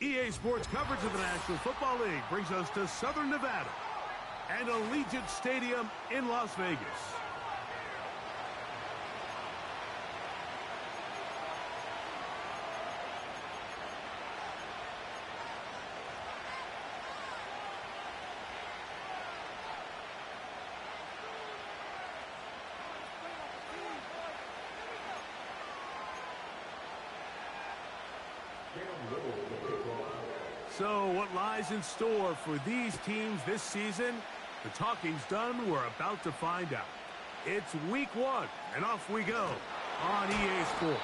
EA Sports coverage of the National Football League brings us to Southern Nevada and Allegiant Stadium in Las Vegas. So what lies in store for these teams this season? The talking's done. We're about to find out. It's week 1, and off we go on EA Sports.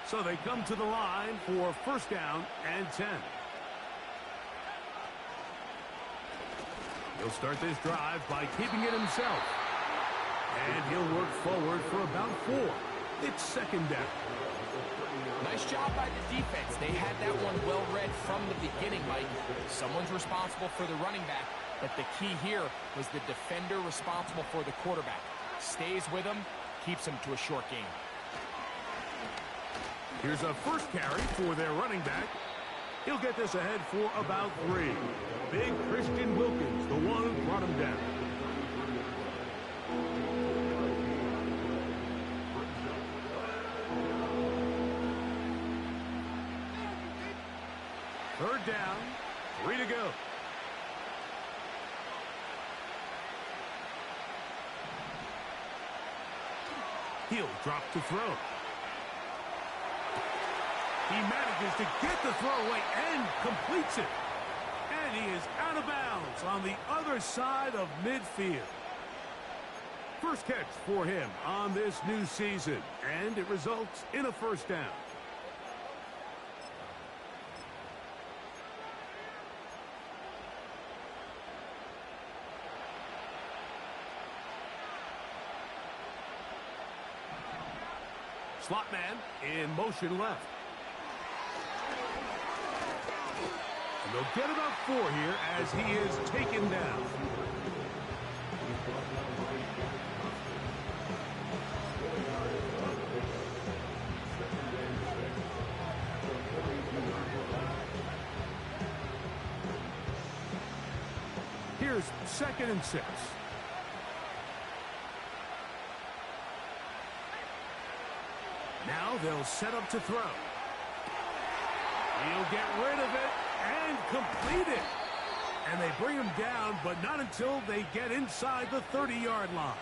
So they come to the line for first down and 10. He'll start this drive by keeping it himself. And he'll work forward for about 4. It's second down. Nice job by the defense. They had that one well read from the beginning, Mike. Someone's responsible for the running back, but the key here was the defender responsible for the quarterback. Stays with him, keeps him to a short game. Here's a first carry for their running back. He'll get this ahead for about 3. Big Christian Wilkins, the one who brought him down. Third down, 3 to go. He'll drop to throw. He manages to get the throw away and completes it. And he is out of bounds on the other side of midfield. First catch for him on this new season, and it results in a first down. Slot man in motion left. And they'll get about 4 here as he is taken down. Here's 2nd and 6. Now they'll set up to throw. He'll get rid of it and complete it. And they bring him down, but not until they get inside the 30-yard line.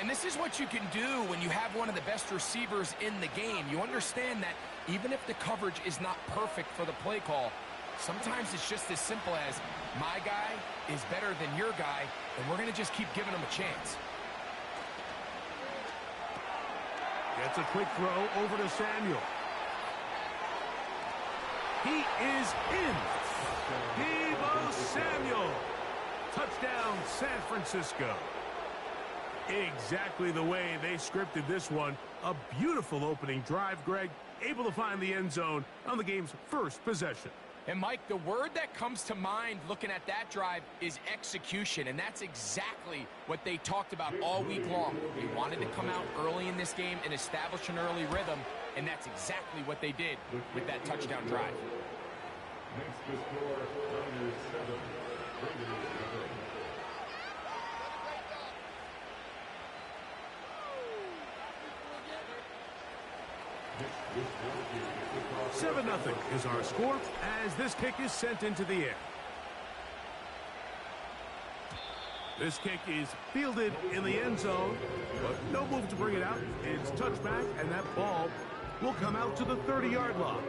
And this is what you can do when you have one of the best receivers in the game. You understand that even if the coverage is not perfect for the play call, sometimes it's just as simple as my guy is better than your guy, and we're going to just keep giving him a chance. Gets a quick throw over to Samuel. He is in. Deebo Samuel. Touchdown, San Francisco. Exactly the way they scripted this one. A beautiful opening drive, Greg. Able to find the end zone on the game's first possession. And, Mike, the word that comes to mind looking at that drive is execution, and that's exactly what they talked about all week long. They wanted to come out early in this game and establish an early rhythm, and that's exactly what they did with that touchdown drive. Next to score, Niners 7, Raiders 7-0 is our score as this kick is sent into the air. This kick is fielded in the end zone, but no move to bring it out. It's touchback, and that ball will come out to the 30-yard line.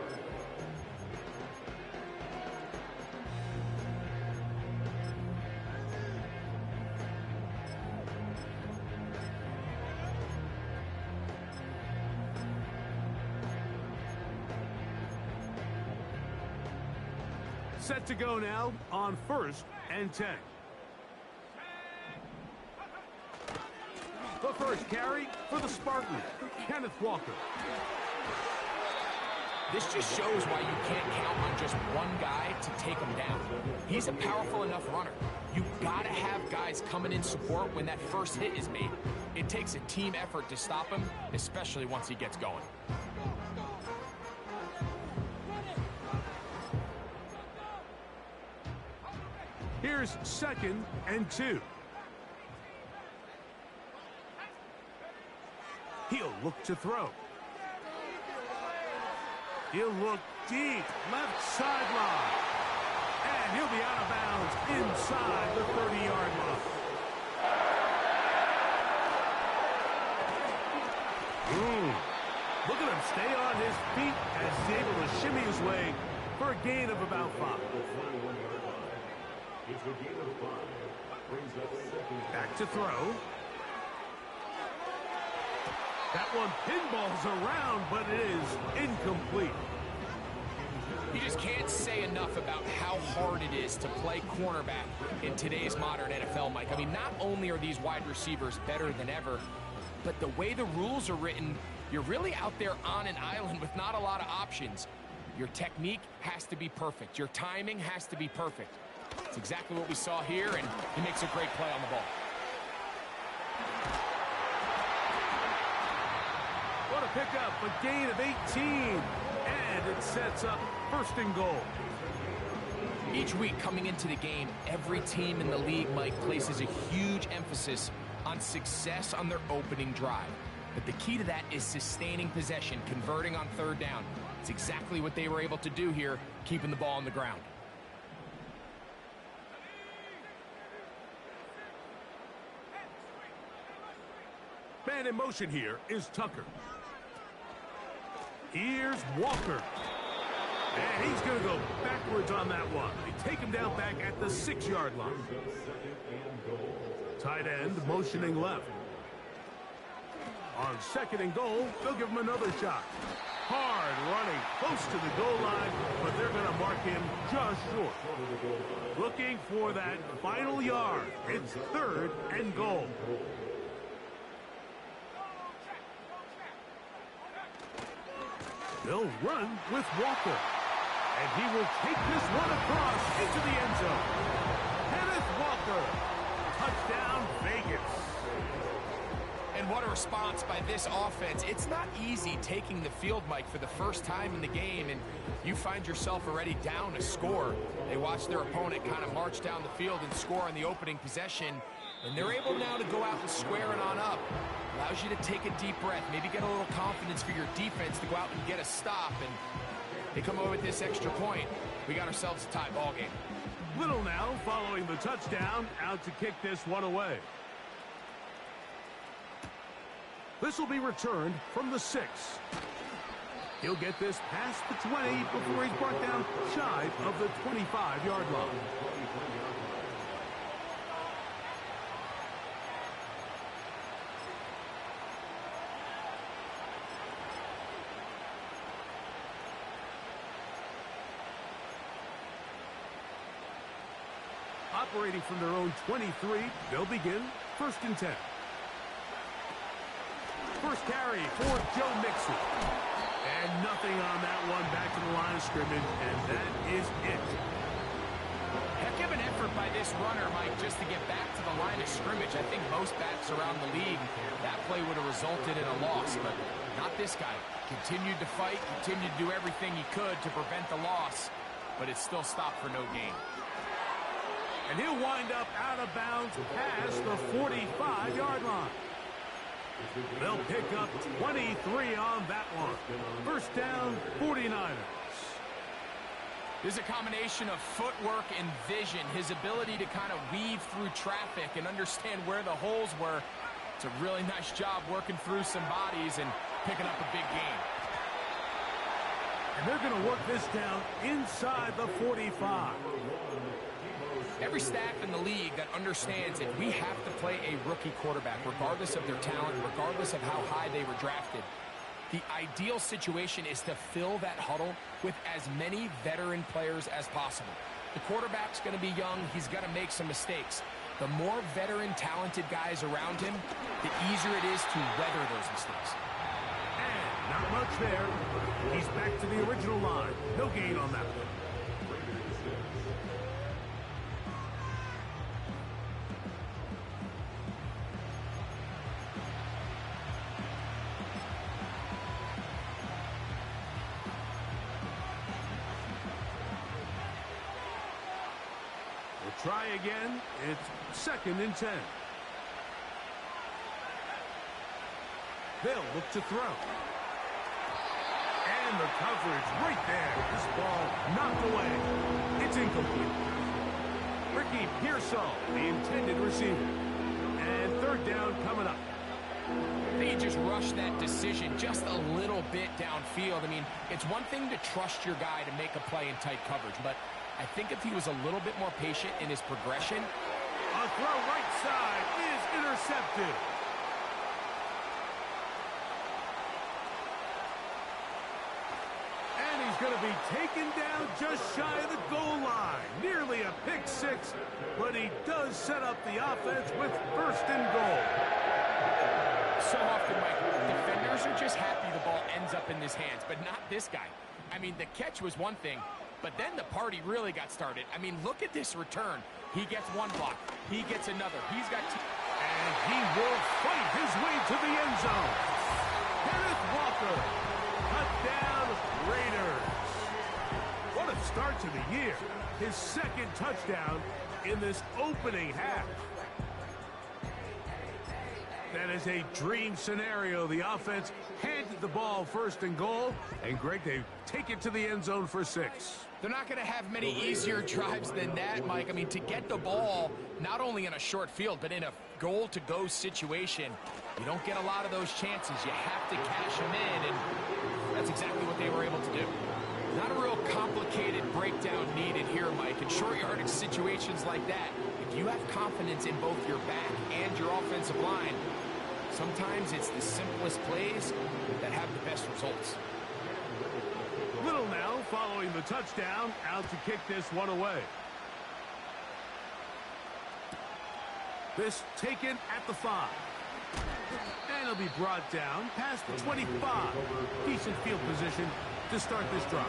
Set to go now on 1st and 10. The first carry for the Spartans, Kenneth Walker. This just shows why you can't count on just one guy to take him down. He's a powerful enough runner. You gotta have guys coming in support when that first hit is made. It takes a team effort to stop him, especially once he gets going. Here's 2nd and 2. He'll look to throw. He'll look deep, left sideline. And he'll be out of bounds inside the 30-yard line. Look at him stay on his feet as he's able to shimmy his way for a gain of about 5. Back to throw. That one pinballs around, but it is incomplete. You just can't say enough about how hard it is to play cornerback in today's modern NFL, Mike. I mean, not only are these wide receivers better than ever, but the way the rules are written, you're really out there on an island with not a lot of options. Your technique has to be perfect. Your timing has to be perfect. It's exactly what we saw here, and he makes a great play on the ball. What a pickup, a gain of 18. And it sets up 1st and goal. Each week coming into the game, every team in the league, Mike, places a huge emphasis on success on their opening drive. But the key to that is sustaining possession, converting on 3rd down. It's exactly what they were able to do here, keeping the ball on the ground. Man in motion here is Tucker. Here's Walker. And he's going to go backwards on that one. They take him down back at the 6-yard line. Tight end motioning left. On 2nd and goal, they'll give him another shot. Hard running close to the goal line, but they're going to mark him just short. Looking for that final yard. It's 3rd and goal. They'll run with Walker. And he will take this one across into the end zone. Kenneth Walker. Touchdown, Vegas. And what a response by this offense. It's not easy taking the field, Mike, for the first time in the game, and you find yourself already down a score. They watch their opponent kind of march down the field and score on the opening possession, and they're able now to go out and square it on up. Allows you to take a deep breath, maybe get a little confidence for your defense to go out and get a stop, and they come over with this extra point. We got ourselves a tie ball game. Little now following the touchdown, out to kick this one away. This will be returned from the 6. He'll get this past the 20 before he's brought down shy of the 25-yard line. Operating from their own 23, they'll begin 1st and 10. First carry for Joe Mixon. And nothing on that one, back to the line of scrimmage, and that is it. Heck of an effort by this runner, Mike, just to get back to the line of scrimmage. I think most backs around the league, that play would have resulted in a loss, but not this guy. Continued to fight, continued to do everything he could to prevent the loss, but it still stopped for no gain. And he'll wind up out of bounds past the 45-yard line. They'll pick up 23 on that one. 1st down, 49ers. There's a combination of footwork and vision, his ability to kind of weave through traffic and understand where the holes were. It's a really nice job working through some bodies and picking up a big gain. And they're going to work this down inside the 45. Every staff in the league that understands that we have to play a rookie quarterback, regardless of their talent, regardless of how high they were drafted. The ideal situation is to fill that huddle with as many veteran players as possible. The quarterback's going to be young. He's going to make some mistakes. The more veteran, talented guys around him, the easier it is to weather those mistakes. And Not much there. He's back to the original line. No gain on that one. We'll try again. It's 2nd and 10. They'll look to throw. And the coverage right there. This ball knocked away. It's incomplete. Ricky Pearsall, the intended receiver. And 3rd down coming up. I think he just rushed that decision just a little bit downfield. I mean, it's one thing to trust your guy to make a play in tight coverage, but I think if he was a little bit more patient in his progression. A throw right side is intercepted. Going to be taken down just shy of the goal line. Nearly a pick 6, but he does set up the offense with 1st and goal. So often, Mike, defenders are just happy the ball ends up in his hands, but not this guy. I mean, the catch was one thing, but then the party really got started. I mean, look at this return. He gets one block. He gets another. He's got two. And he will fight his way to the end zone. Kenneth Walker, touchdown Raiders. What a start to the year. His 2nd touchdown in this opening half. That is a dream scenario. The offense handed the ball 1st and goal. And Greg, they take it to the end zone for 6. They're not going to have many easier drives than that, Mike. I mean, to get the ball, not only in a short field, but in a goal-to-go situation, you don't get a lot of those chances. You have to cash them in, and that's exactly what they were able to do. Not a real complicated breakdown needed here, Mike. In short yardage situations like that, if you have confidence in both your back and your offensive line, sometimes it's the simplest plays that have the best results. Little now following the touchdown, out to kick this one away. This taken at the 5. And it'll be brought down past the 25. Decent field position to start this drive.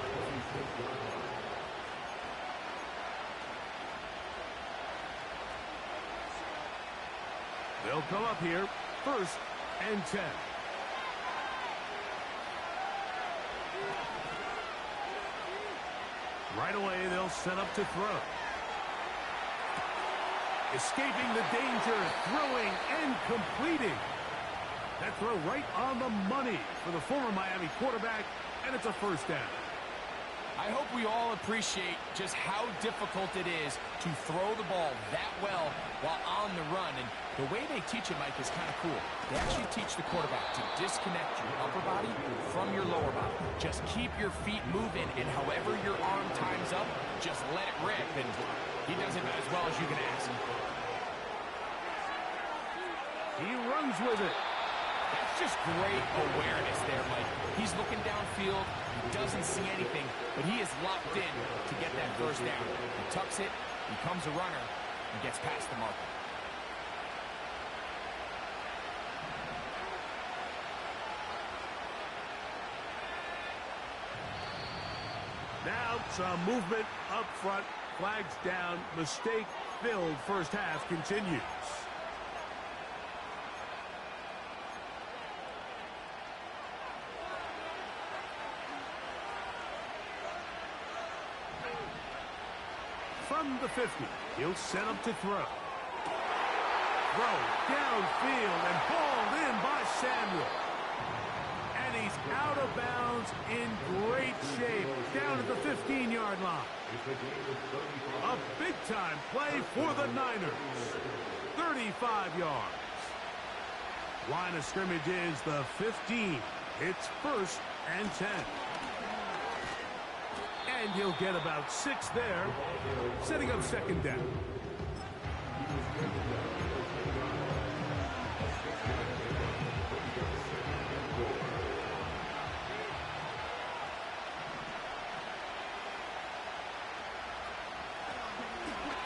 They'll come up here, 1st and 10. Right away, they'll set up to throw. Escaping the danger, throwing and completing. That throw right on the money for the former Miami quarterback, and it's a 1st down. I hope we all appreciate just how difficult it is to throw the ball that well while on the run. And the way they teach it, Mike, is kind of cool. They actually teach the quarterback to disconnect your upper body from your lower body. Just keep your feet moving, and however your arm times up, just let it rip. And he does it as well as you can ask. He runs with it. That's just great awareness there, Mike. He's looking downfield. He doesn't see anything, but he is locked in to get that 1st down. He tucks it, becomes a runner, and gets past the marker. Now some movement up front. Flags down. Mistake-filled 1st half continues. From the 50, he'll set up to throw. Throw downfield and hauled in by Samuel. And he's out of bounds in great shape down at the 15-yard line. A big-time play for the Niners. 35 yards. Line of scrimmage is the 15. It's 1st and 10. And he'll get about 6 there, setting up 2nd down.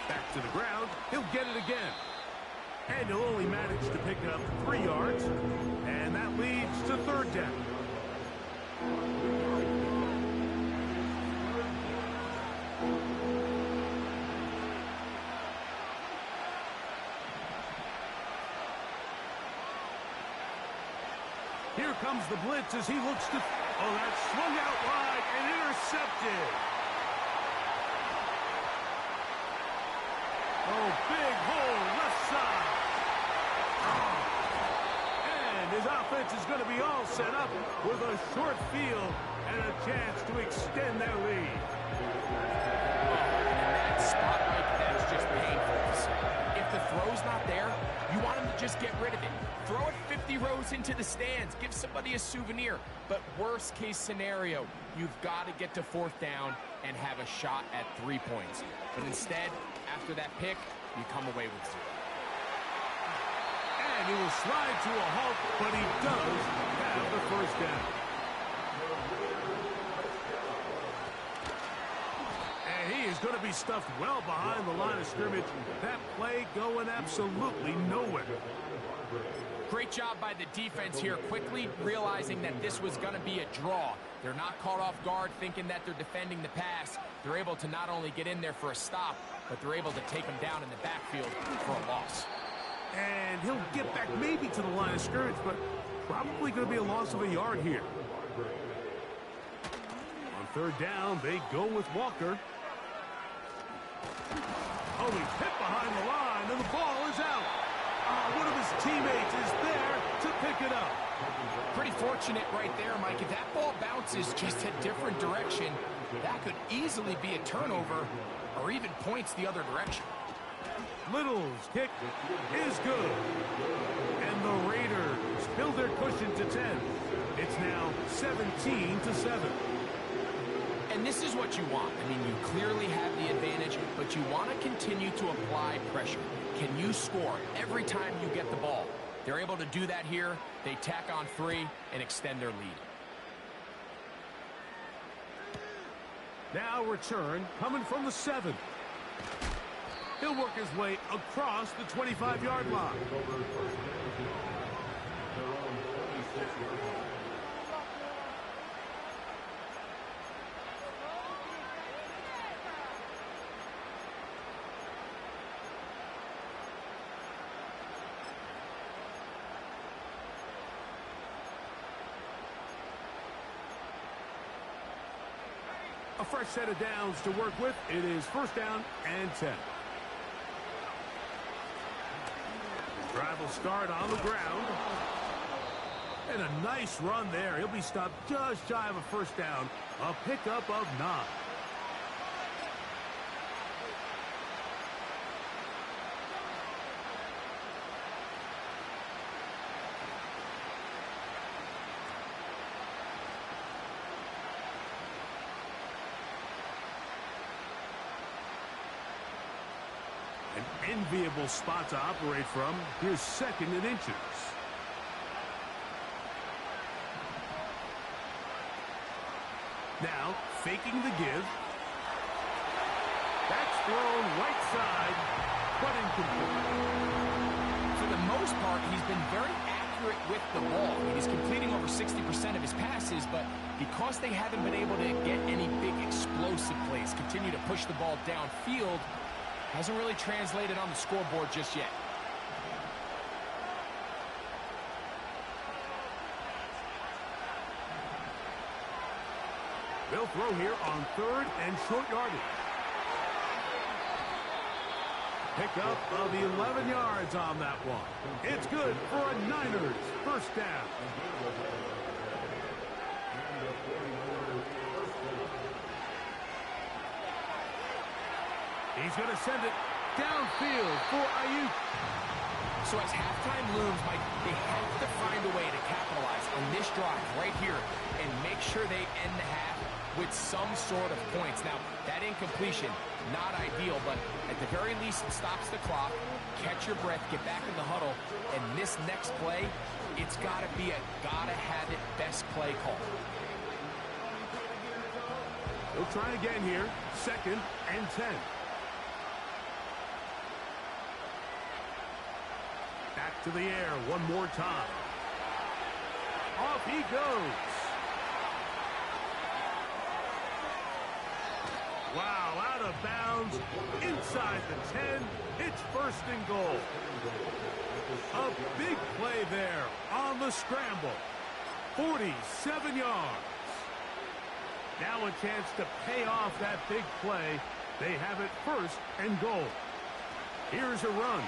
Back to the ground, he'll get it again. And he'll only manage to pick up 3 yards, and that leads to 3rd down. Here comes the blitz as he looks to... Oh, that swung out wide and intercepted. Oh, big hole left side. And his offense is going to be all set up with a short field and a chance to extend their lead. That spot right there is just painful to see. If the throw's not there, you want him to just get rid of it. Throw it 50 rows into the stands. Give somebody a souvenir. But worst case scenario, you've got to get to fourth down and have a shot at 3 points. But instead, after that pick, you come away with 0. And he will slide to a halt, but he does have the first down. And he is going to be stuffed well behind the line of scrimmage. That play going absolutely nowhere. Great job by the defense here, quickly realizing that this was going to be a draw. They're not caught off guard thinking that they're defending the pass. They're able to not only get in there for a stop, but they're able to take him down in the backfield for a loss. And he'll get back maybe to the line of scrimmage, but probably going to be a loss of a yard here. On third down, they go with Walker. Oh, he's hit behind the line, and the ball is out. One of his teammates is there to pick it up. Pretty fortunate right there, Mike. If that ball bounces just a different direction, that could easily be a turnover or even points the other direction. Little's kick is good. And the Raiders build their cushion to 10. It's now 17-7. And this is what you want. I mean, you clearly have the advantage, but you want to continue to apply pressure. Can you score every time you get the ball? They're able to do that here. They tack on 3 and extend their lead. Now return coming from the 7. He'll work his way across the 25-yard line. A fresh set of downs to work with. It is first down and 10. The drive will start on the ground. And a nice run there. He'll be stopped just shy of a first down. A pickup of 9. An enviable spot to operate from. Here's second and inches. Now, faking the give. That's thrown right side, but incomplete. For the most part, he's been very accurate with the ball. I mean, he's completing over 60% of his passes, but because they haven't been able to get any big explosive plays, continue to push the ball downfield, hasn't really translated on the scoreboard just yet. They'll throw here on third and short yardage. Pickup of 11 yards on that one. It's good for a Niners first down. He's going to send it downfield for Ayuk. So as halftime looms, Mike, they have to find a way to capitalize on this drive right here and make sure they end the half with some sort of points. Now, that incompletion, not ideal, but at the very least, it stops the clock. Catch your breath, get back in the huddle, and this next play, it's got to be a gotta-have-it best play call. They'll try again here, second and 10. Back to the air one more time. Off he goes. Wow, out of bounds, inside the 10. It's first and goal. A big play there on the scramble. 47 yards. Now a chance to pay off that big play. They have it first and goal. Here's a run.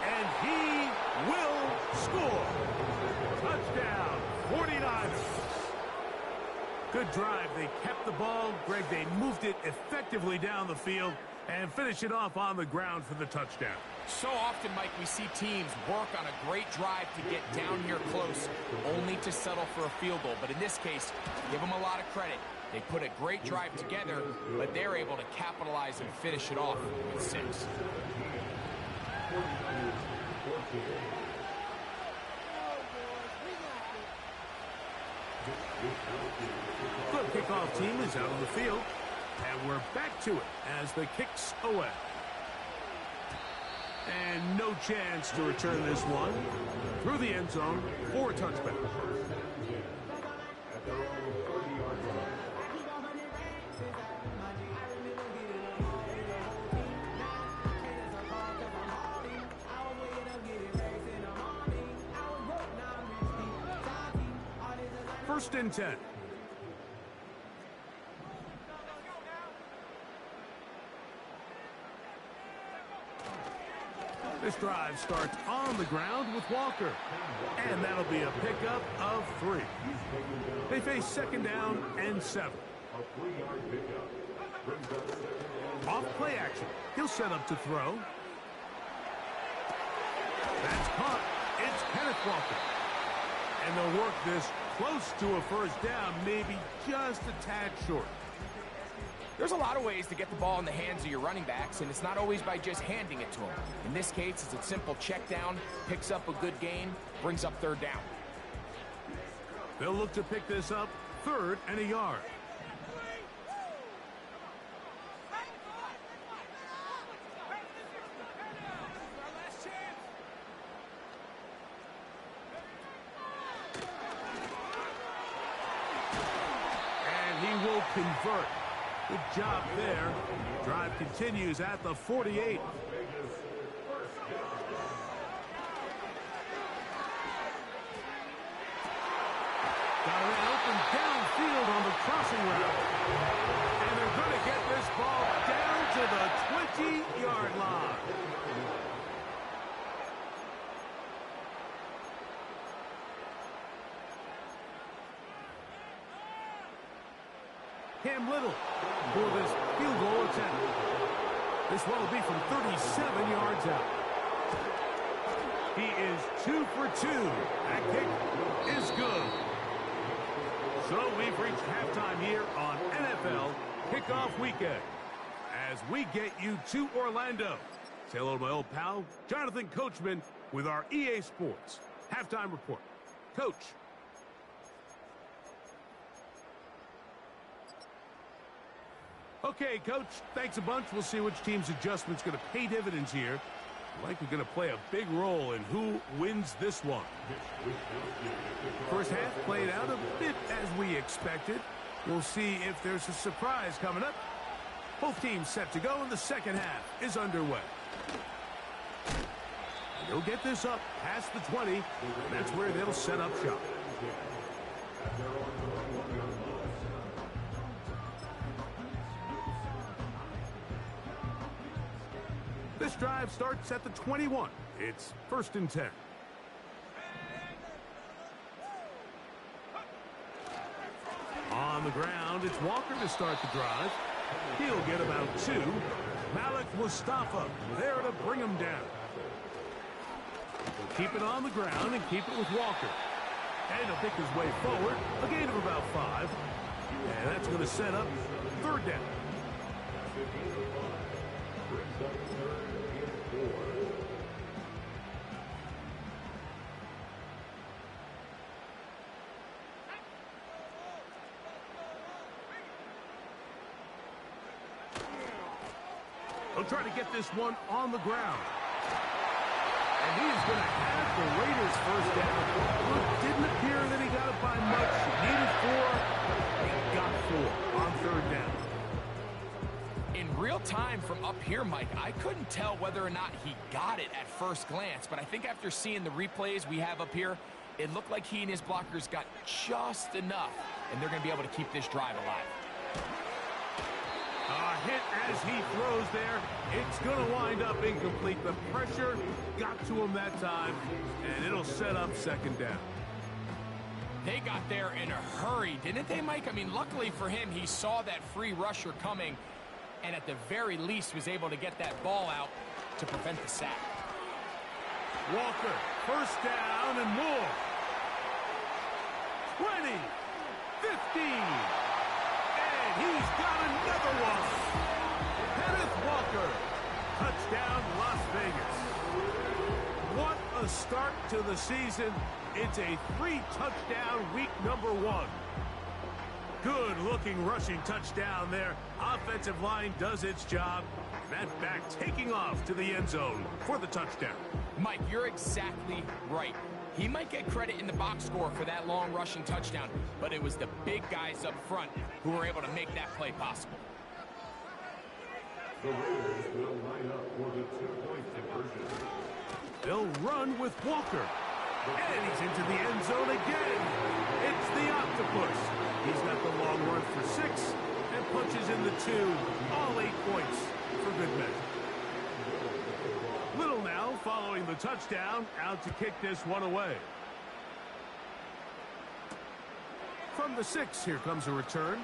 And he will score. Touchdown, 49ers. Good drive. They kept the ball. Greg, they moved it effectively down the field and finish it off on the ground for the touchdown. So often, Mike, we see teams work on a great drive to get down here close, only to settle for a field goal. But in this case, give them a lot of credit. They put a great drive together, but they're able to capitalize and finish it off with 6. The kickoff team is out on the field, and we're back to it as the kick's away. And no chance to return this one through the end zone for a touchback. First and 10. This drive starts on the ground with Walker. And that'll be a pickup of 3. They face second down and 7. Off play action. He'll set up to throw. That's caught. It's Kenneth Walker. And they'll work this close to a first down, maybe just a tad short. There's a lot of ways to get the ball in the hands of your running backs, and it's not always by just handing it to them. In this case, it's a simple check down, picks up a good gain, brings up third down. They'll look to pick this up, 3rd and a yard. And he will convert. Good job there. Drive continues at the 48. Got it open downfield on the crossing route. And they're going to get this ball down to the 20-yard line. Cam Little for this field goal attempt. This one will be from 37 yards out. He is 2 for 2. That kick is good. So we've reached halftime here on NFL Kickoff Weekend as we get you to Orlando. Say hello to my old pal, Jonathan Coachman, with our EA Sports Halftime Report. Coach. Okay, Coach, thanks a bunch. We'll see which team's adjustment's going to pay dividends here. Likely going to play a big role in who wins this one. First half played out a bit as we expected. We'll see if there's a surprise coming up. Both teams set to go, and the second half is underway. They'll get this up past the 20, and that's where they'll set up shop. This drive starts at the 21. It's first and 10. On the ground, it's Walker to start the drive. He'll get about 2. Malik Mustafa there to bring him down. Keep it on the ground and keep it with Walker. And he'll pick his way forward, a gain of about 5. And that's going to set up third down. He'll try to get this one on the ground. And he's going to have the Raiders first down. Well, it didn't appear that he got it by much. He needed 4. He got 4 on third down. real time from up here, Mike, I couldn't tell whether or not he got it at first glance, but I think after seeing the replays we have up here, it looked like he and his blockers got just enough, and they're going to be able to keep this drive alive. A hit as he throws there. It's going to wind up incomplete. The pressure got to him that time, and it'll set up second down. They got there in a hurry, didn't they, Mike? I mean, luckily for him, he saw that free rusher coming, and at the very least was able to get that ball out to prevent the sack. Walker, first down and more. 20, 15, and he's got another one. Kenneth Walker, touchdown Las Vegas. What a start to the season. It's a 3-touchdown week number 1. Good-looking rushing touchdown there. Offensive line does its job. That back taking off to the end zone for the touchdown. Mike, you're exactly right. He might get credit in the box score for that long rushing touchdown, but it was the big guys up front who were able to make that play possible. The Raiders will line up for the 2-point conversion. They'll run with Walker. And he's into the end zone again. It's the octopus. He's got the long run for 6 and punches in the 2. All 8 points for good measure. Little now following the touchdown, out to kick this one away. From the 6, here comes a return.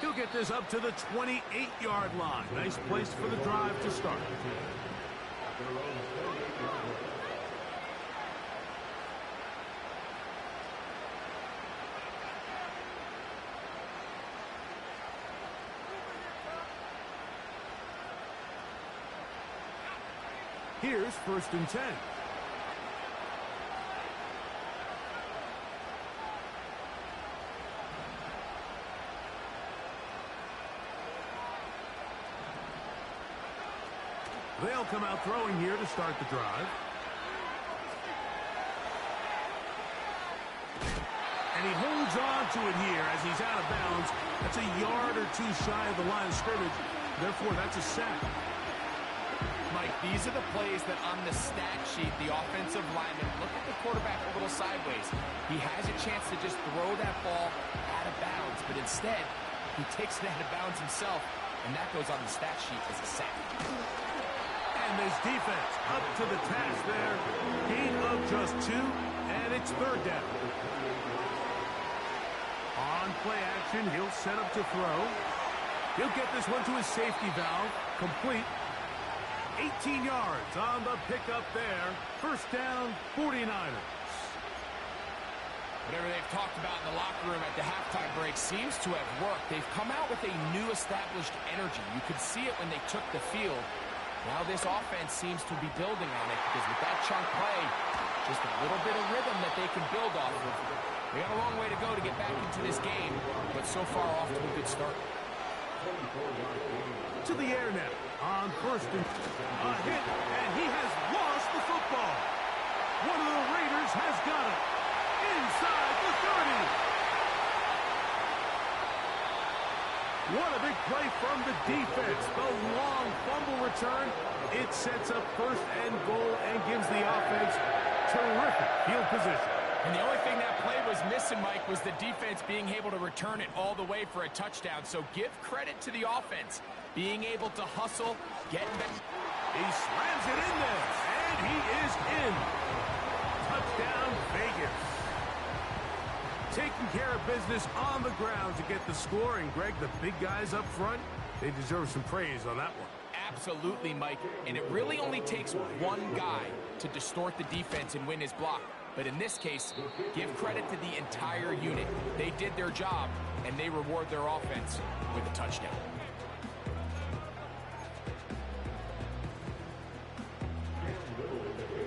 He'll get this up to the 28-yard line. Nice place for the drive to start. Here's 1st and 10. They'll come out throwing here to start the drive. And he holds on to it here as he's out of bounds. That's a yard or 2 shy of the line of scrimmage. Therefore, that's a sack. Mike, these are the plays that on the stat sheet, the offensive lineman, look at the quarterback a little sideways. He has a chance to just throw that ball out of bounds, but instead, he takes it out of bounds himself, and that goes on the stat sheet as a sack. And this defense up to the task there. Gain of just 2, and it's 3rd down. On play action, he'll set up to throw. He'll get this one to his safety valve. Complete. 18 yards on the pickup there. 1st down, 49ers. Whatever they've talked about in the locker room at the halftime break seems to have worked. They've come out with a new established energy. You could see it when they took the field. Now this offense seems to be building on it because with that chunk play, just a little bit of rhythm that they can build off of. They got a long way to go to get back into this game, but so far off to a good start. To the air now on 1st and a hit, and he has lost the football. One of the Raiders has got it inside the 30. What a big play from the defense. The long fumble return. It sets up 1st and goal and gives the offense terrific field position. And the only thing that play was missing, Mike, was the defense being able to return it all the way for a touchdown. So give credit to the offense, being able to hustle, get back. He slams it in there, and he is in. Touchdown, Vegas. Taking care of business on the ground to get the score. And, Greg, the big guys up front, they deserve some praise on that one. Absolutely, Mike. And it really only takes one guy to distort the defense and win his block. But in this case, give credit to the entire unit. They did their job, and they reward their offense with a touchdown.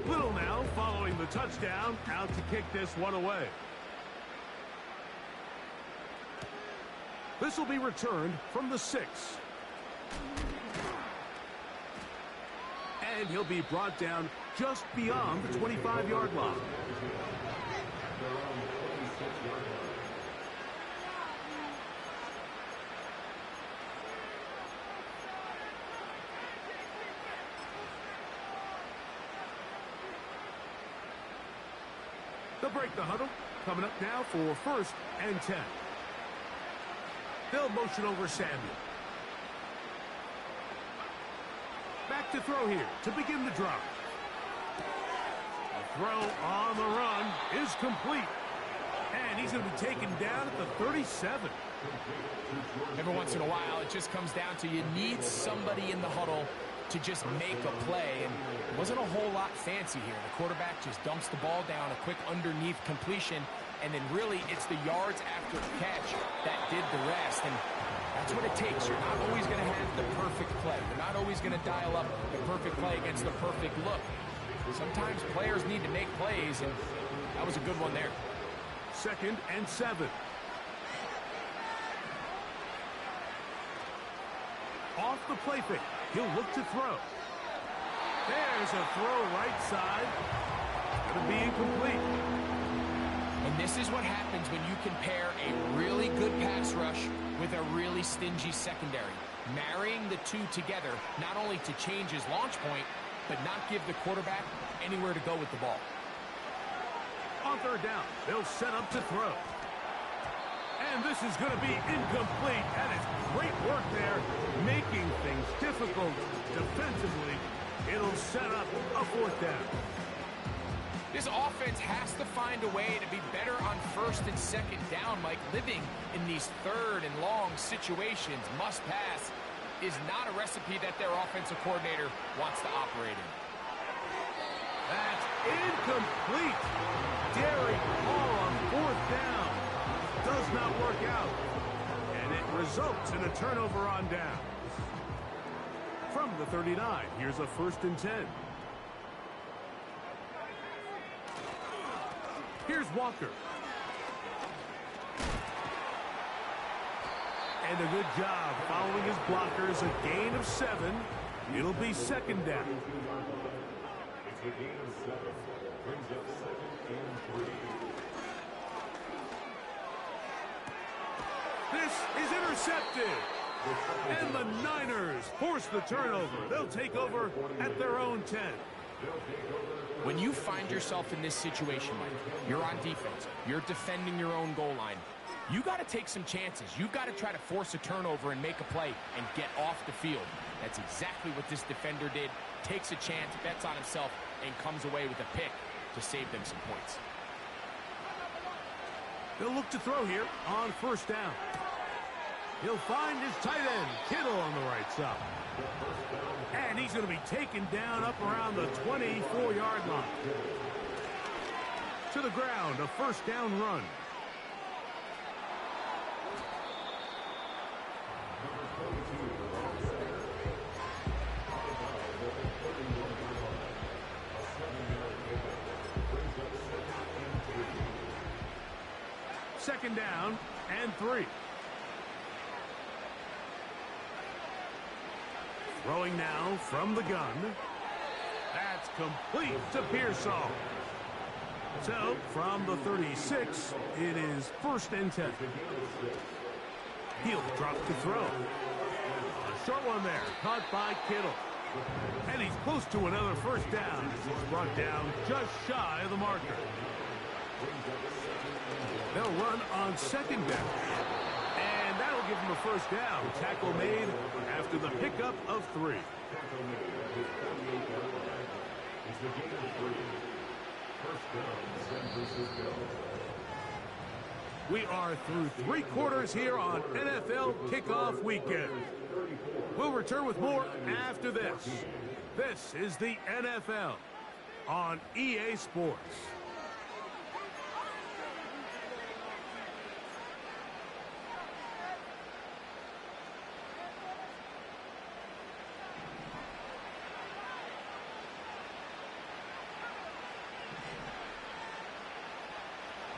Little now following the touchdown, out to kick this one away. This will be returned from the 6. And he'll be brought down just beyond the 25-yard line. They'll break the huddle. Coming up now for 1st and 10. They'll motion over Samuel. Back to throw here to begin the drive. The throw on the run is complete. And he's going to be taken down at the 37. Every once in a while, it just comes down to you need somebody in the huddle to just make a play. And it wasn't a whole lot fancy here. The quarterback just dumps the ball down, a quick underneath completion, and then really it's the yards after the catch that did the rest. And that's what it takes. You're not always going to have the perfect play. You're not always going to dial up the perfect play against the perfect look. Sometimes players need to make plays, and that was a good one there. 2nd and 7. Off the play fake. He'll look to throw. There's a throw right side. Going to be incomplete. And this is what happens when you compare a really good pass rush with a really stingy secondary. Marrying the two together, not only to change his launch point, but not give the quarterback anywhere to go with the ball. On 3rd down, they'll set up to throw. And this is going to be incomplete. That is great work there, making things difficult defensively. It'll set up a 4th down. This offense has to find a way to be better on 1st and 2nd down, Mike. Living in these 3rd and long situations, must pass, is not a recipe that their offensive coordinator wants to operate in. That's incomplete. Daring ball on 4th down. Does not work out. And it results in a turnover on down. From the 39, here's a 1st and 10. Here's Walker. And a good job following his blockers. A gain of 7. It'll be 2nd down. It's a gain of 7. Brings up 2nd and 3. This is intercepted. And the Niners force the turnover. They'll take over at their own 10. When you find yourself in this situation, Mike, you're on defense, you're defending your own goal line, you got to take some chances. You've got to try to force a turnover and make a play and get off the field. That's exactly what this defender did. Takes a chance, bets on himself, and comes away with a pick to save them some points. They'll look to throw here on 1st down. He'll find his tight end, Kittle, on the right side. And he's going to be taken down up around the 24-yard line. To the ground, a 1st down run. Second down and 3. Throwing now from the gun. That's complete to Pearsall. So, from the 36, it is 1st and 10. He'll drop to throw. A short one there, caught by Kittle. And he's close to another 1st down as he's brought down just shy of the marker. They'll run on 2nd down. And that'll give him a 1st down. Tackle made after the pickup of 3. We are through 3 quarters here on NFL Kickoff Weekend. We'll return with more after this. This is the NFL on EA Sports.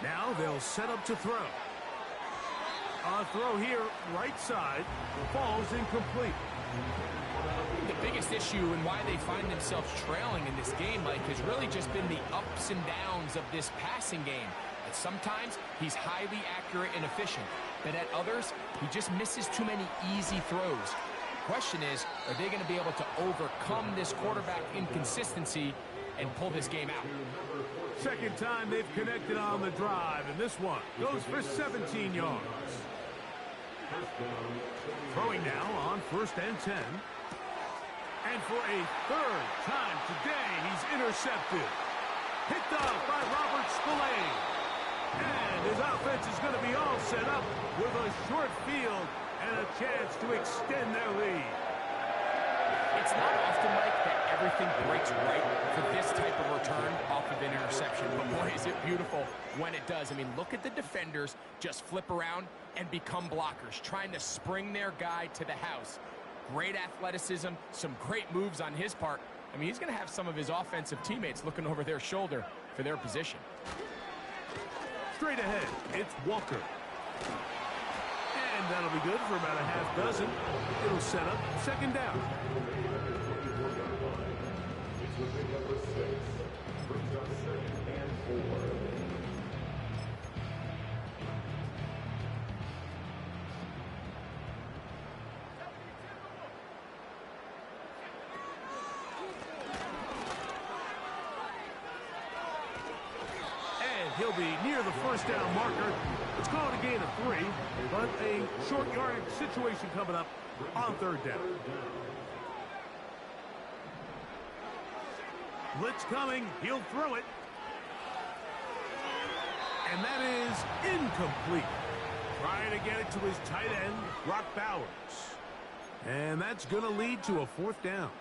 Now they'll set up to throw. A throw here, right side, falls incomplete. The biggest issue and why they find themselves trailing in this game, Mike, has really just been the ups and downs of this passing game. And sometimes he's highly accurate and efficient, but at others, he just misses too many easy throws. The question is, are they going to be able to overcome this quarterback inconsistency and pull this game out. Second time they've connected on the drive, and this one goes for 17 yards. Throwing now on 1st and 10. And for a third time today, he's intercepted. Picked up by Robert Spillane. And his offense is going to be all set up with a short field and a chance to extend their lead. It's not often, Mike, that everything breaks right for this type of return off of an interception. But boy, is it beautiful when it does. I mean, look at the defenders just flip around and become blockers, trying to spring their guy to the house. Great athleticism, some great moves on his part. I mean, he's going to have some of his offensive teammates looking over their shoulder for their position. Straight ahead, it's Walker. And that'll be good for about a half dozen. It'll set up 2nd down. It's with the number 6. Brings up 2nd and 4. He'll be near the 1st down marker. Let's call it a gain of 3, but a short yardage situation coming up on 3rd down. Blitz coming. He'll throw it. And that is incomplete. Trying to get it to his tight end, Brock Bowers. And that's going to lead to a 4th down.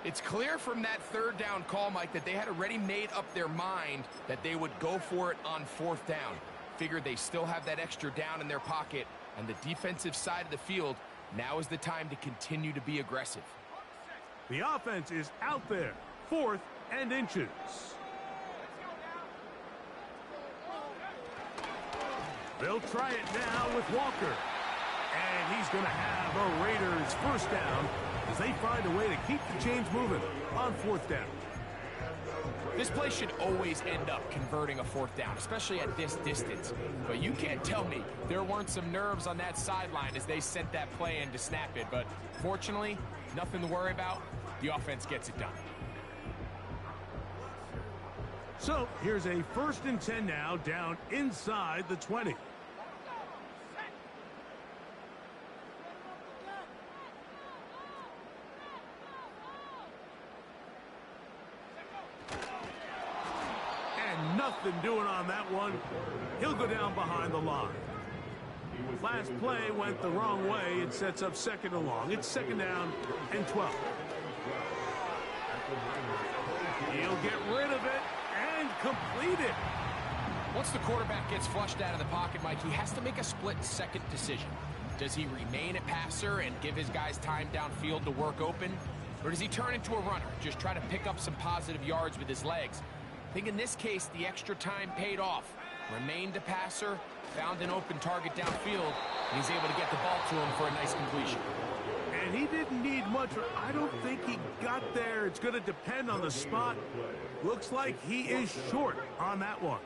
It's clear from that 3rd down call, Mike, that they had already made up their mind that they would go for it on 4th down. Figured they still have that extra down in their pocket. On the defensive side of the field, now is the time to continue to be aggressive. The offense is out there. 4th and inches. They'll try it now with Walker. And he's going to have a Raiders 1st down as they find a way to keep the chains moving on 4th down. This play should always end up converting a 4th down, especially at this distance. But you can't tell me there weren't some nerves on that sideline as they sent that play in to snap it. But fortunately, nothing to worry about. The offense gets it done. So here's a 1st and 10 now, down inside the 20. Nothing doing on that one. He'll go down behind the line. Last play went the wrong way. It sets up 2nd and long. It's 2nd down and 12. He'll get rid of it and complete it. Once the quarterback gets flushed out of the pocket, Mike, he has to make a split-second decision. Does he remain a passer and give his guys time downfield to work open? Or does he turn into a runner, just try to pick up some positive yards with his legs? I think in this case, the extra time paid off. Remained a passer, found an open target downfield, and he's able to get the ball to him for a nice completion. And he didn't need much. I don't think he got there. It's going to depend on the spot. Looks like he is short on that one.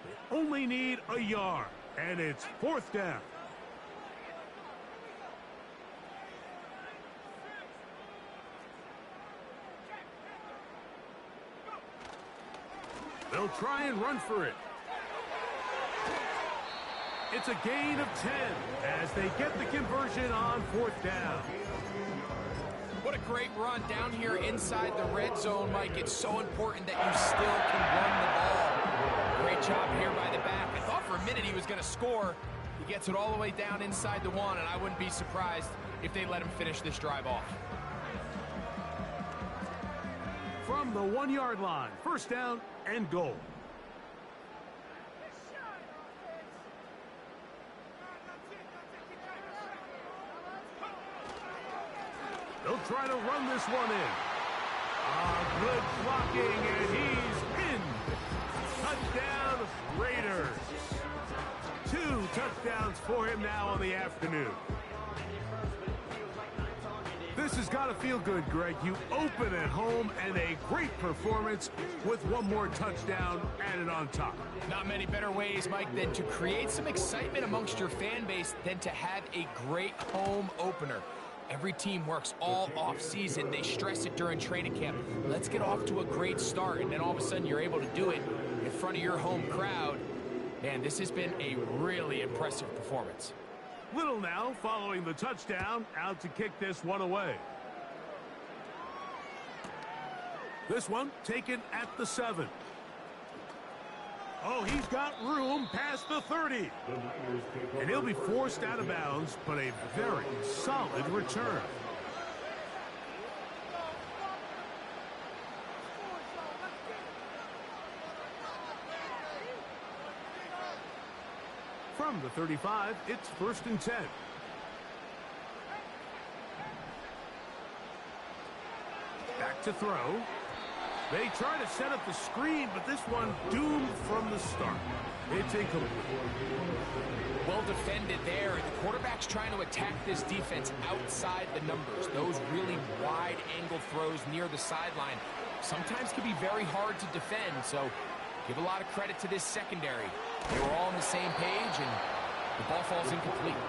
They only need a yard, and it's 4th down. They'll try and run for it. It's a gain of 10 as they get the conversion on 4th down. What a great run down here inside the red zone, Mike. It's so important that you still can run the ball. Great job here by the back. I thought for a minute he was going to score. He gets it all the way down inside the 1, and I wouldn't be surprised if they let him finish this drive off. From the 1-yard line, 1st down and goal. They'll try to run this one in. Good blocking, and he's in. Touchdown, Raiders. 2 touchdowns for him now on the afternoon. This has got to feel good, Greg. You open at home, and a great performance with one more touchdown added on top. Not many better ways, Mike, than to create some excitement amongst your fan base than to have a great home opener. Every team works all off-season. They stress it during training camp. Let's get off to a great start, and then all of a sudden you're able to do it in front of your home crowd. Man, this has been a really impressive performance. Little now following the touchdown, out to kick this one away. This one taken at the 7. Oh, he's got room past the 30. And he'll be forced out of bounds, but a very solid return. From the 35, it's 1st and 10. Back to throw. They try to set up the screen, but this one doomed from the start. It's incomplete. Well defended there. The quarterback's trying to attack this defense outside the numbers. Those really wide angle throws near the sideline sometimes can be very hard to defend, so give a lot of credit to this secondary. They were all on the same page, and the ball falls incomplete.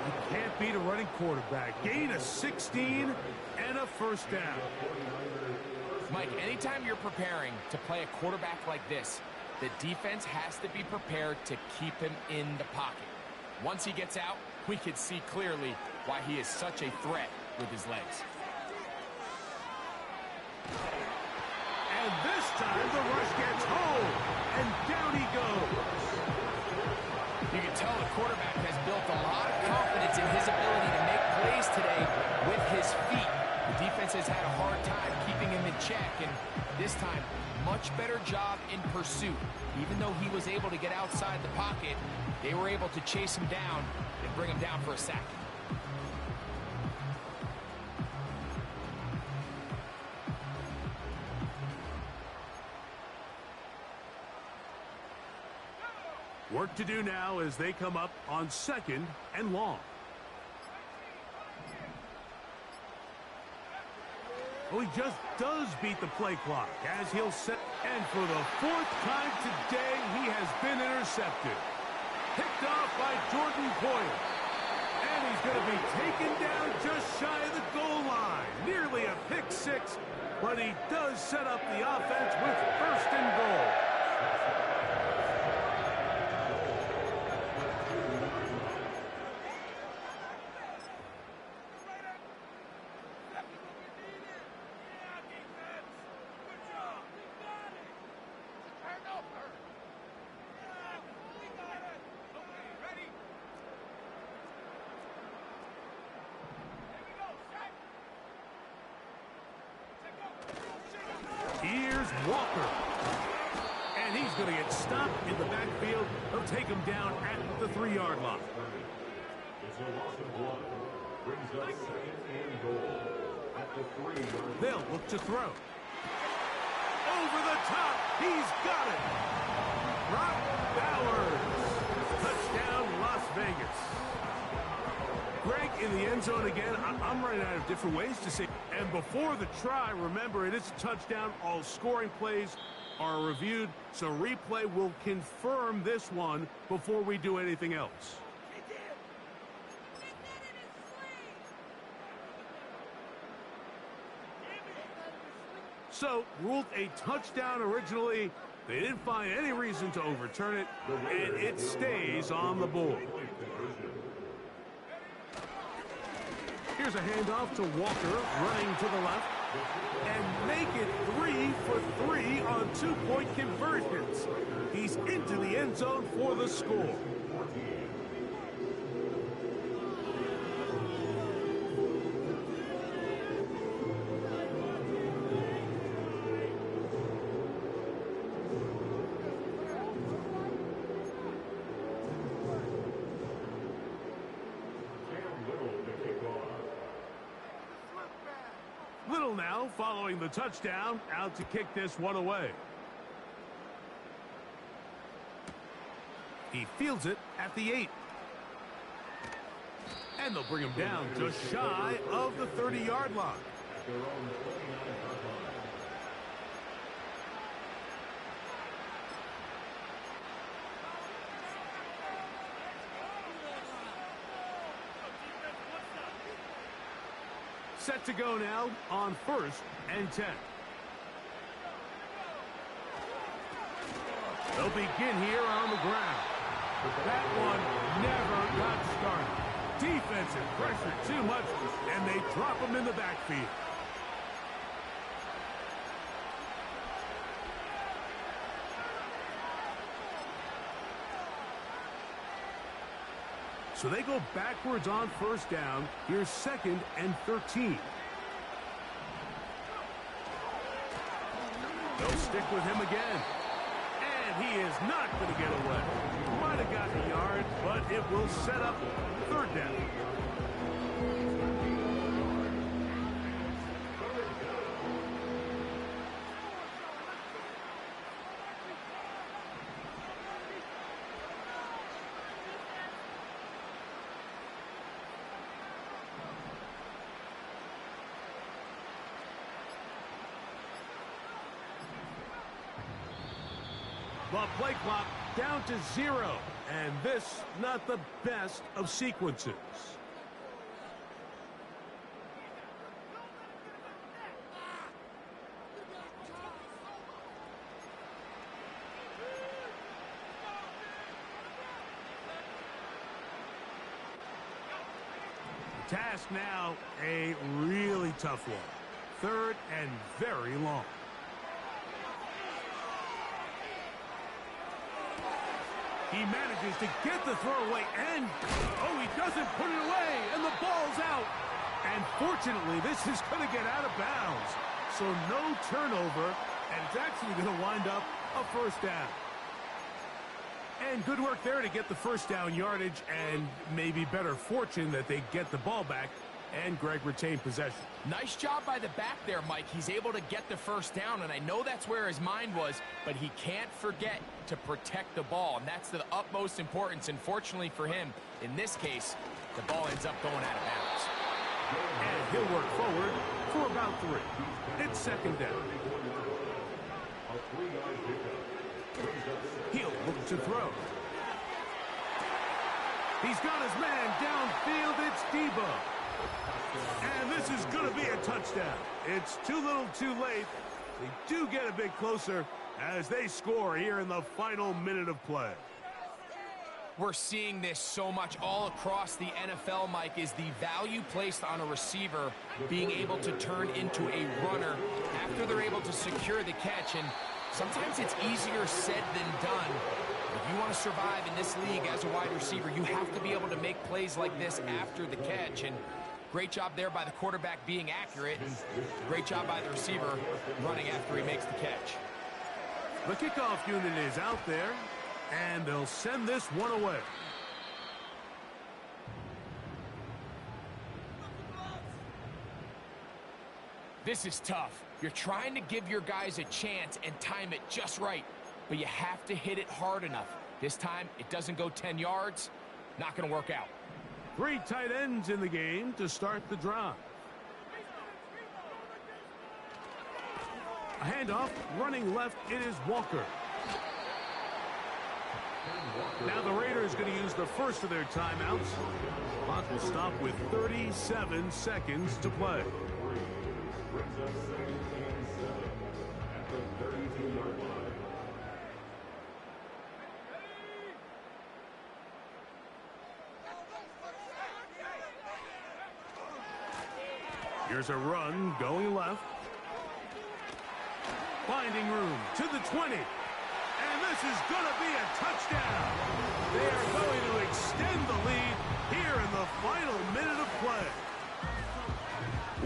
You can't beat a running quarterback. Gain of 16 and a 1st down. Mike, anytime you're preparing to play a quarterback like this, the defense has to be prepared to keep him in the pocket. Once he gets out, we can see clearly why he is such a threat with his legs. And this time the rush gets home, and down he goes. You can tell the quarterback has built a lot of confidence in his ability to make plays today with his feet. The defense has had a hard time keeping him in check, and this time, much better job in pursuit. Even though he was able to get outside the pocket, they were able to chase him down and bring him down for a sack. Work to do now as they come up on 2nd and long. Oh, he just does beat the play clock as he'll set. And for the 4th time today, he has been intercepted. Picked off by Jordan Poyer. And he's going to be taken down just shy of the goal line. Nearly a pick 6, but he does set up the offense with 1st and goal. Here's Walker. And he's going to get stopped in the backfield. He'll take him down at the 3-yard line. It's a loss of 1. Brings up 2nd and goal at the 3-yard. They'll look to throw. Over the top. He's got it. Brock Bowers. Touchdown, Las Vegas. Greg in the end zone again. I'm running out of different ways to say. And before the try, remember, it is a touchdown. All scoring plays are reviewed, so replay will confirm this one before we do anything else. So, ruled a touchdown originally. They didn't find any reason to overturn it, and it stays on the board. Here's a handoff to Walker, running to the left, and make it 3 for 3 on 2-point conversions. He's into the end zone for the score. Little now, following the touchdown, out to kick this one away. He fields it at the 8. And they'll bring him down just shy of the 30-yard line. Set to go now on 1st and 10. They'll begin here on the ground. That one never got started. Defensive pressure too much, and they drop him in the backfield. So they go backwards on 1st down. Here's 2nd and 13. They'll stick with him again. And he is not going to get away. Might have gotten a yard, but it will set up 3rd down. The play clock down to 0, and this not the best of sequences. Task now, a really tough one. 3rd and very long. He manages to get the throw away, and, oh, he doesn't put it away, and the ball's out. And fortunately, this is going to get out of bounds. So no turnover, and it's actually going to wind up a 1st down. And good work there to get the 1st down yardage, and maybe better fortune that they get the ball back, and Greg retained possession. Nice job by the back there, Mike. He's able to get the 1st down, and I know that's where his mind was, but he can't forget to protect the ball, and that's the utmost importance. And fortunately for him, in this case, the ball ends up going out of bounds. And he'll work forward for about 3. It's 2nd down. He'll look to throw. He's got his man downfield. It's Debo. And this is going to be a touchdown. It's too little too late. They do get a bit closer as they score here in the final minute of play. We're seeing this so much all across the NFL, Mike, is the value placed on a receiver being able to turn into a runner after they're able to secure the catch. And sometimes it's easier said than done. If you want to survive in this league as a wide receiver, you have to be able to make plays like this after the catch. And great job there by the quarterback being accurate. And great job by the receiver running after he makes the catch. The kickoff unit is out there, and they'll send this one away. This is tough. You're trying to give your guys a chance and time it just right, but you have to hit it hard enough. This time, it doesn't go 10 yards. Not going to work out. 3 tight ends in the game to start the drive. A handoff, running left, it is Walker. Now the Raiders going to use the first of their timeouts. Clock will stop with 37 seconds to play. Here's a run going left. Finding room to the 20. And this is going to be a touchdown. They are going to extend the lead here in the final minute of play.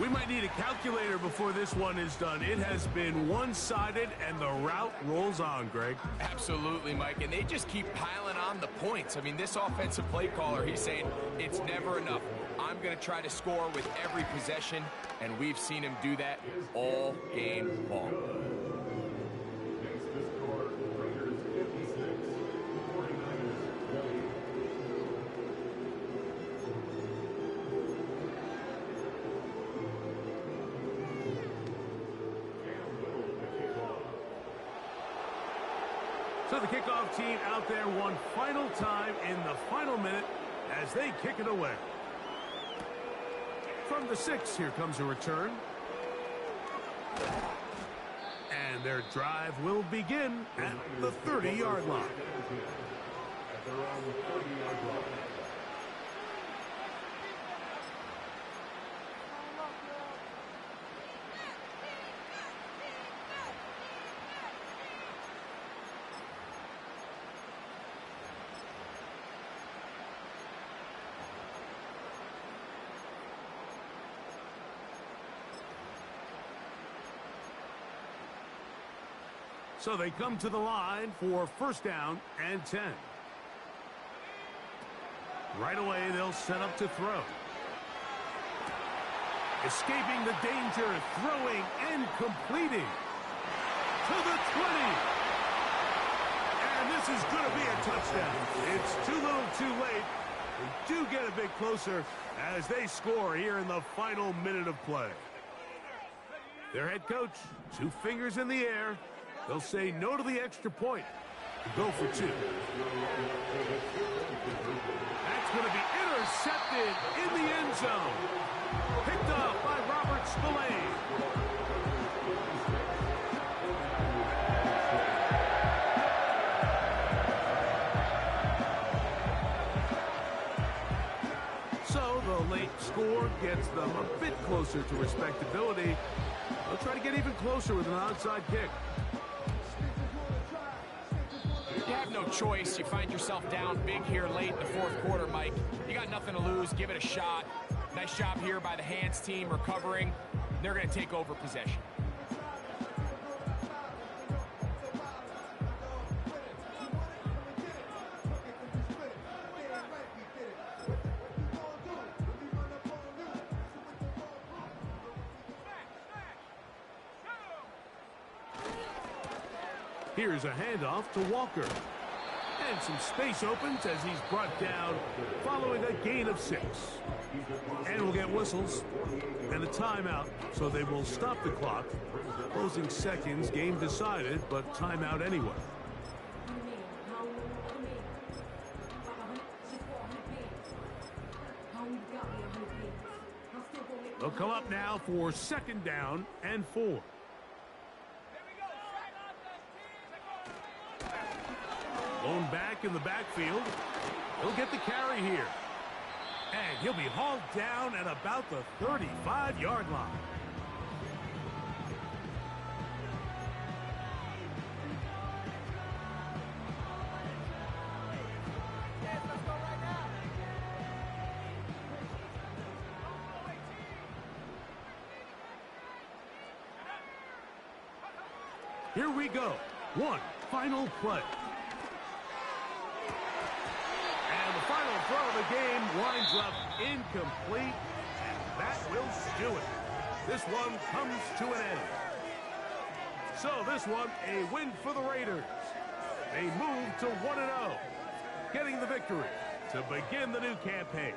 We might need a calculator before this one is done. It has been one-sided, and the route rolls on, Greg. Absolutely, Mike, and they just keep piling on the points. I mean, this offensive play caller, he's saying it's never enough. I'm going to try to score with every possession, and we've seen him do that all game long. So the kickoff team out there one final time in the final minute as they kick it away. From the 6, here comes a return. And their drive will begin at the 30-yard line. At their own 30-yard line. So they come to the line for first down and 10. Right away, they'll set up to throw. Escaping the danger, throwing and completing to the 20. And this is going to be a touchdown. It's too little too late. They do get a bit closer as they score here in the final minute of play. Their head coach, 2 fingers in the air. They'll say no to the extra point. Go for 2. That's going to be intercepted in the end zone. Picked up by Robert Spillane. So the late score gets them a bit closer to respectability. They'll try to get even closer with an onside kick. You have no choice. You find yourself down big here late in the 4th quarter, Mike. You got nothing to lose. Give it a shot. Nice job here by the hands team recovering. They're going to take over possession. Here's a handoff to Walker. And some space opens as he's brought down following a gain of 6. And we'll get whistles and a timeout, so they will stop the clock. Closing seconds, game decided, but timeout anyway. They'll come up now for 2nd down and 4. Blown back in the backfield. He'll get the carry here. And he'll be hauled down at about the 35-yard line. Here we go. One final play. And the final throw of the game winds up incomplete, and that will do it. This one comes to an end. So this one, a win for the Raiders. They move to 1-0, getting the victory to begin the new campaign.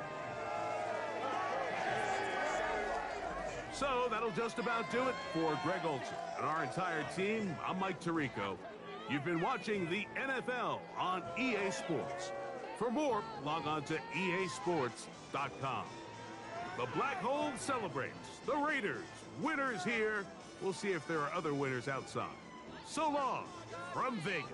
So that'll just about do it for Greg Olsen and our entire team. I'm Mike Tirico. You've been watching the NFL on EA Sports. For more, log on to easports.com. The Black Hole celebrates. The Raiders, winners here. We'll see if there are other winners outside. So long from Vegas.